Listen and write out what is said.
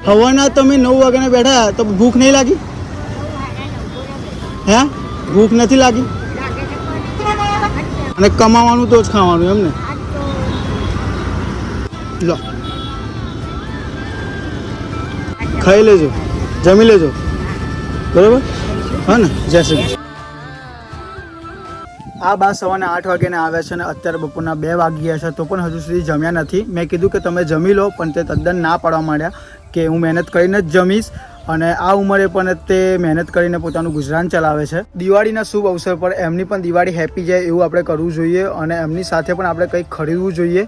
હવાના તમે 9 વાગ્યાના બેઠા તો ભૂખ નહીં લાગી? હે ભૂખ નથી લાગી? અને કમાવાનું તો જ ખાવાનું એમ ને? લો ખાઈ લેજો, જમી લેજો, બરાબર હા ને? જય શ્રી કૃષ્ણ. આ બા સવારના 8 વાગ્યાને આવ્યા છે અને અત્યારે બપોરના 2 વાગી ગયા છે તો પણ હજુ સુધી જમ્યા નથી. મેં કીધું કે તમે જમી લો, પણ તે તદ્દન ના પાડવા માંડ્યા કે હું મહેનત કરીને જ જમીશ. અને આ ઉંમરે પણ તે મહેનત કરીને પોતાનું ગુજરાન ચલાવે છે. દિવાળીના શુભ અવસર પર એમની પણ દિવાળી હેપી જાય એવું આપણે કરવું જોઈએ અને એમની સાથે પણ આપણે કંઈક ખરીદવું જોઈએ.